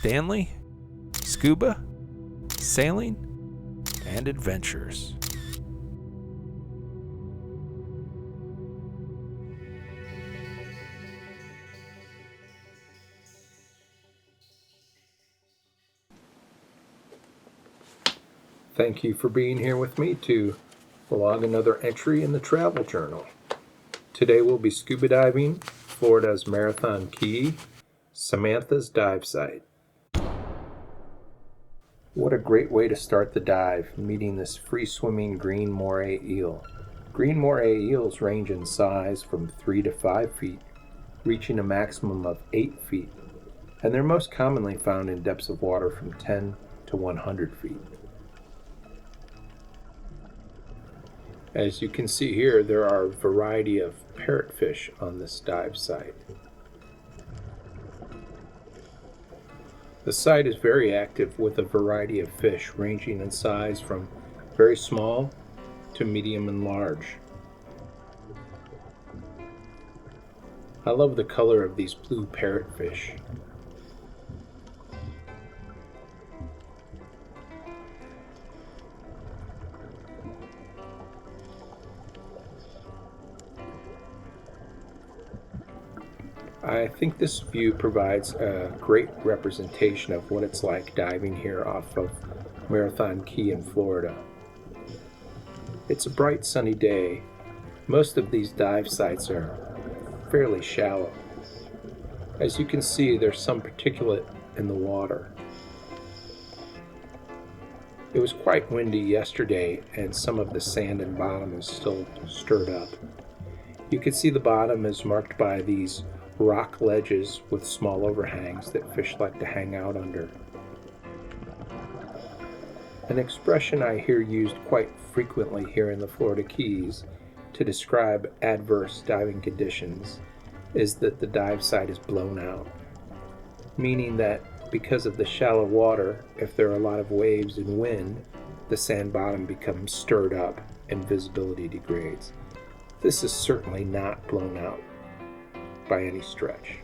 Stanley, Scuba, Sailing, and Adventures. Thank you for being here with me to log another entry in the travel journal. Today we'll be scuba diving Florida's Marathon Key, Samantha's dive site. What a great way to start the dive, meeting this free-swimming green Moray eel. Green Moray eels range in size from 3 to 5 feet, reaching a maximum of 8 feet, and they're most commonly found in depths of water from 10 to 100 feet. As you can see here, there are a variety of parrotfish on this dive site. The site is very active with a variety of fish ranging in size from very small to medium and large. I love the color of these blue parrotfish. I think this view provides a great representation of what it's like diving here off of Marathon Key in Florida. It's a bright sunny day. Most of these dive sites are fairly shallow. As you can see, there's some particulate in the water. It was quite windy yesterday, and some of the sand and bottom is still stirred up. You can see the bottom is marked by these rock ledges with small overhangs that fish like to hang out under. An expression I hear used quite frequently here in the Florida Keys to describe adverse diving conditions is that the dive site is blown out, meaning that because of the shallow water, if there are a lot of waves and wind, the sand bottom becomes stirred up and visibility degrades. This is certainly not blown out by any stretch.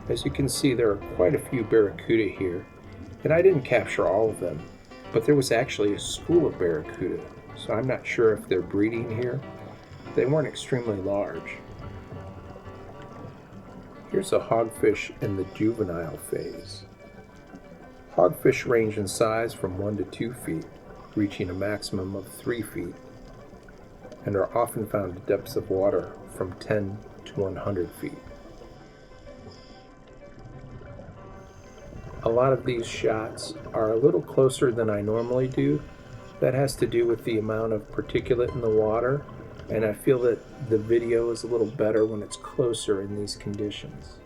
As you can see, there are quite a few barracuda here, and I didn't capture all of them, but there was actually a school of barracuda, so I'm not sure if they're breeding here. They weren't extremely large. Here's a hogfish in the juvenile phase. Hogfish range in size from 1 to 2 feet, reaching a maximum of 3 feet, and are often found at depths of water from 10 to 100 feet. A lot of these shots are a little closer than I normally do. That has to do with the amount of particulate in the water, and I feel that the video is a little better when it's closer in these conditions.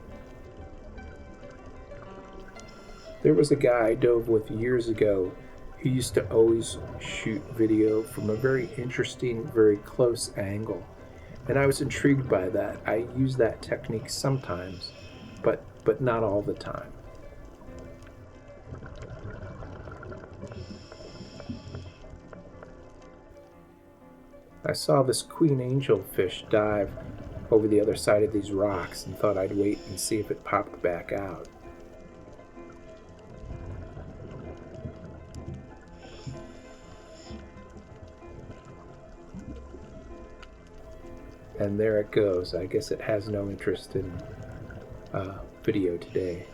There was a guy I dove with years ago who used to always shoot video from a very interesting, very close angle. And I was intrigued by that. I use that technique sometimes, but not all the time. I saw this queen angelfish dive over the other side of these rocks and thought I'd wait and see if it popped back out. And there it goes. I guess it has no interest in video today.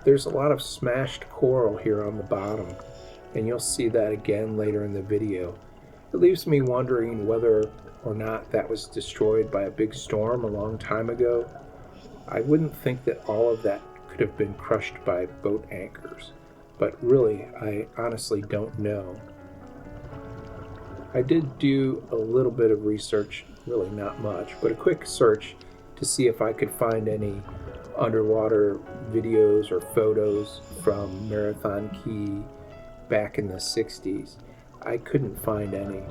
There's a lot of smashed coral here on the bottom, and you'll see that again later in the video. It leaves me wondering whether or not that was destroyed by a big storm a long time ago. I wouldn't think that all of that could have been crushed by boat anchors, but really, I honestly don't know. I did do a little bit of research, really not much, but a quick search to see if I could find any underwater videos or photos from Marathon Key back in the 60s. I couldn't find any.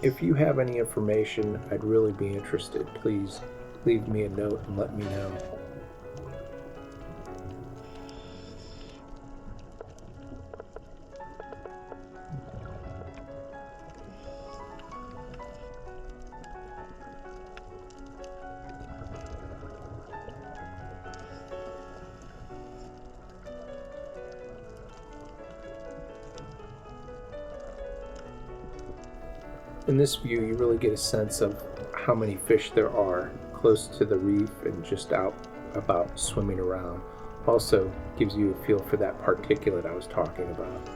If you have any information, I'd really be interested. Please leave me a note and let me know. In this view, you really get a sense of how many fish there are close to the reef and just out about swimming around. Also gives you a feel for that particulate I was talking about.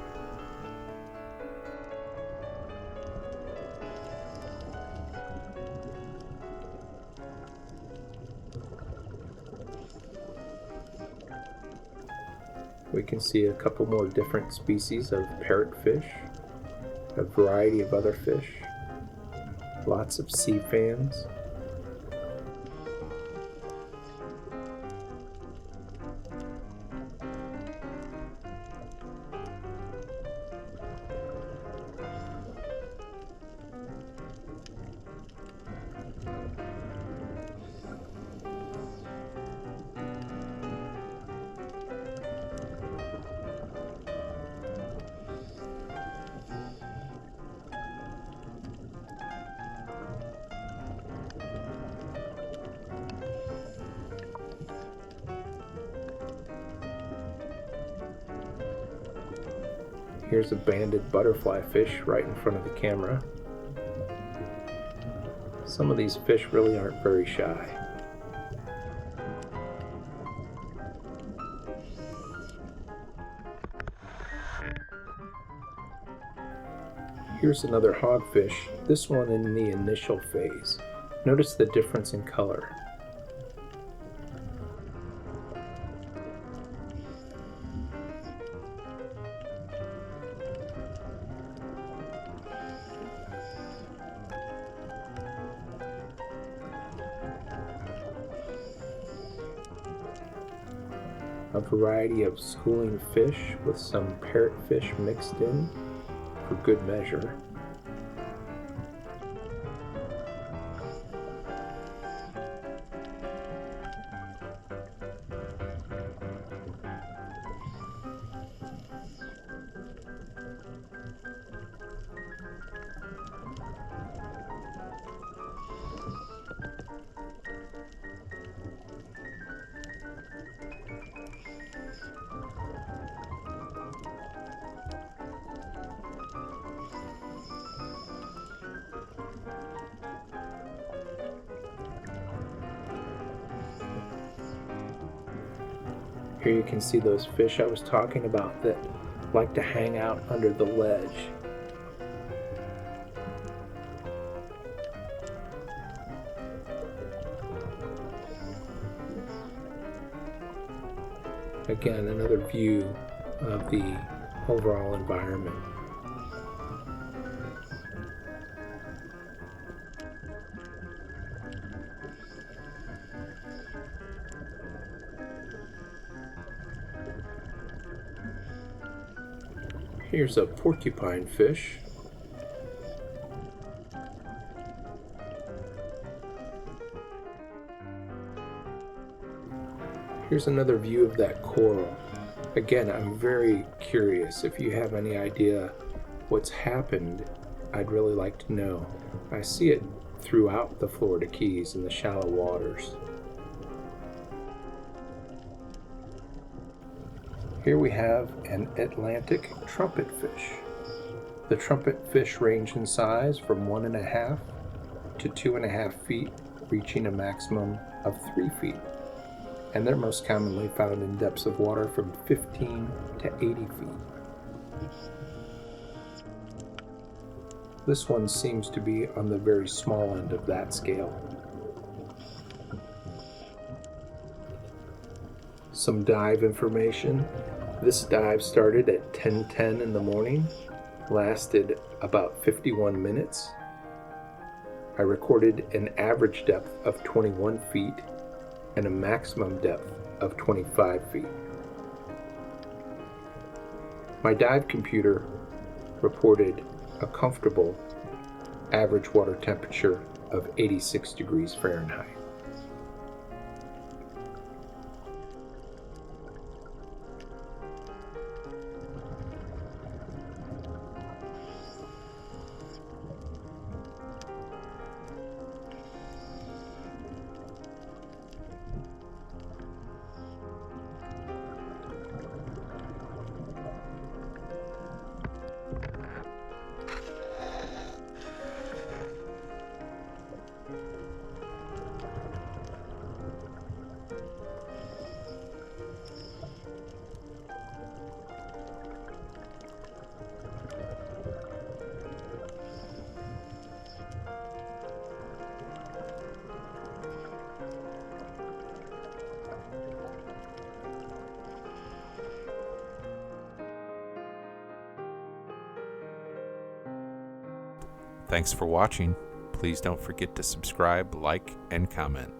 We can see a couple more different species of parrotfish, a variety of other fish, lots of sea fans. Here's a banded butterfly fish right in front of the camera. Some of these fish really aren't very shy. Here's another hogfish, this one in the initial phase. Notice the difference in color. A variety of schooling fish with some parrotfish mixed in for good measure. Here you can see those fish I was talking about that like to hang out under the ledge. Again, another view of the overall environment. Here's a porcupine fish. Here's another view of that coral. Again, I'm very curious. If you have any idea what's happened, I'd really like to know. I see it throughout the Florida Keys in the shallow waters. Here we have an Atlantic trumpet fish. The trumpet fish range in size from 1.5 to 2.5 feet, reaching a maximum of 3 feet. And they're most commonly found in depths of water from 15 to 80 feet. This one seems to be on the very small end of that scale. Some dive information. This dive started at 10:10 in the morning, lasted about 51 minutes. I recorded an average depth of 21 feet and a maximum depth of 25 feet. My dive computer reported a comfortable average water temperature of 86 degrees Fahrenheit. Thanks for watching. Please don't forget to subscribe, like, and comment.